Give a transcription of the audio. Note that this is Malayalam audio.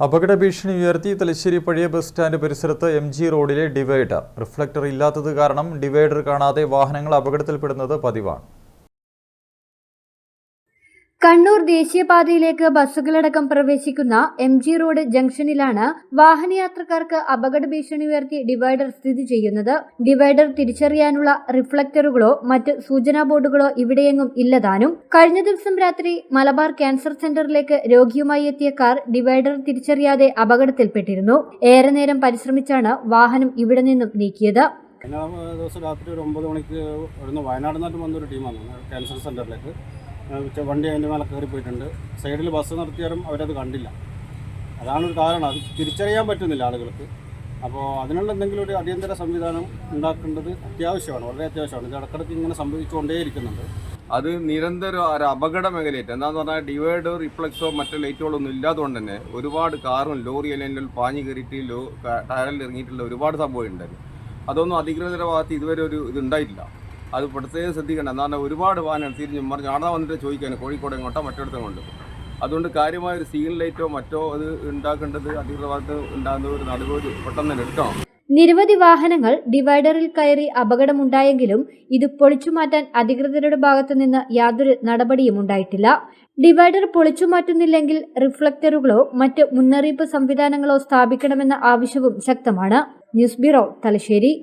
അപകട ഭീഷണി ഉയർത്തി തലശ്ശേരി പഴയ ബസ് സ്റ്റാൻഡ് പരിസരത്ത് MG റോഡിലെ ഡിവൈഡർ റിഫ്ലക്ടർ ഇല്ലാത്തത് കാരണം ഡിവൈഡർ കാണാതെ വാഹനങ്ങൾ അപകടത്തിൽപ്പെടുന്നത് പതിവാണ്. കണ്ണൂർ ദേശീയപാതയിലേക്ക് ബസ്സുകളടക്കം പ്രവേശിക്കുന്ന MG റോഡ് ജംഗ്ഷനിലാണ് വാഹനയാത്രക്കാർക്ക് അപകട ഭീഷണി ഉയർത്തി ഡിവൈഡർ സ്ഥിതി ചെയ്യുന്നത്. ഡിവൈഡർ തിരിച്ചറിയാനുള്ള റിഫ്ലക്ടറുകളോ മറ്റ് സൂചനാ ബോർഡുകളോ ഇവിടെയെങ്ങും ഇല്ലതാനും. കഴിഞ്ഞ ദിവസം രാത്രി മലബാർ ക്യാൻസർ സെന്ററിലേക്ക് രോഗിയുമായി എത്തിയ കാർ ഡിവൈഡർ തിരിച്ചറിയാതെ അപകടത്തിൽപ്പെട്ടിരുന്നു. ഏറെ നേരം പരിശ്രമിച്ചാണ് വാഹനം ഇവിടെ നിന്നും നീക്കിയത്. ദിവസം രാത്രി ഒരു 9 മണിക്ക് വയനാട് നിന്നും വന്നൊരു ടീമാണ് ക്യാൻസർ സെന്ററിലേക്ക്. വണ്ടി അതിൻ്റെ മേലെ കയറി പോയിട്ടുണ്ട്. സൈഡിൽ ബസ് നിർത്തിയാലും അവരത് കണ്ടില്ല. അതാണൊരു കാരണം. അത് തിരിച്ചറിയാൻ പറ്റുന്നില്ല ആളുകൾക്ക്. അപ്പോൾ അതിനുള്ള എന്തെങ്കിലും ഒരു അടിയന്തര സംവിധാനം ഉണ്ടാക്കേണ്ടത് അത്യാവശ്യമാണ്, വളരെ അത്യാവശ്യമാണ്. ഇത് ഇടക്കിടയ്ക്ക് ഇങ്ങനെ സംഭവിച്ചുകൊണ്ടേയിരിക്കുന്നുണ്ട്. അത് നിരന്തരം ഒരു അപകട മേഖലയായിട്ട് എന്താണെന്ന് പറഞ്ഞാൽ ഡിവൈഡർ റിഫ്ലക്സോ മറ്റു ലൈറ്റുകളൊന്നും ഇല്ലാത്തതുകൊണ്ട് തന്നെ ഒരുപാട് കാറും ലോറി അല്ലെങ്കിൽ പാഞ്ഞ് കയറിയിട്ട് ടയറിൽ ഇറങ്ങിയിട്ടുള്ള ഒരുപാട് സംഭവം ഉണ്ടായിരുന്നു. അതൊന്നും അധികൃതരുടെ ഭാഗത്ത് ഇതുവരെ ഒരു ഇതുണ്ടായിട്ടില്ല. അത് പ്രത്യേകം ശ്രദ്ധിക്കണം. എന്നാൽ ഒരുപാട് വാഹനം തിരിഞ്ഞും മറിഞ്ഞ് ആടാ വന്നിട്ട് ചോദിക്കാൻ കോഴിക്കോട് എങ്ങോട്ടോ മറ്റിടത്തും കൊണ്ട്. അതുകൊണ്ട് കാര്യമായൊരു സീൻ ലൈറ്റോ മറ്റോ അത് ഉണ്ടാക്കേണ്ടത് അധികൃതരുടെ ഭാഗത്ത് ഉണ്ടാകുന്ന ഒരു നടപടി പെട്ടെന്ന് തന്നെ എടുക്കണം. നിരവധി വാഹനങ്ങൾ ഡിവൈഡറിൽ കയറി അപകടമുണ്ടായെങ്കിലും ഇത് പൊളിച്ചുമാറ്റാൻ അധികൃതരുടെ ഭാഗത്തു നിന്ന് യാതൊരു നടപടിയും ഉണ്ടായിട്ടില്ല. ഡിവൈഡർ പൊളിച്ചുമാറ്റുന്നില്ലെങ്കിൽ റിഫ്ലക്ടറുകളോ മറ്റ് മുന്നറിയിപ്പ് സംവിധാനങ്ങളോ സ്ഥാപിക്കണമെന്ന ആവശ്യവും ശക്തമാണ്. News bureau, Thalassery.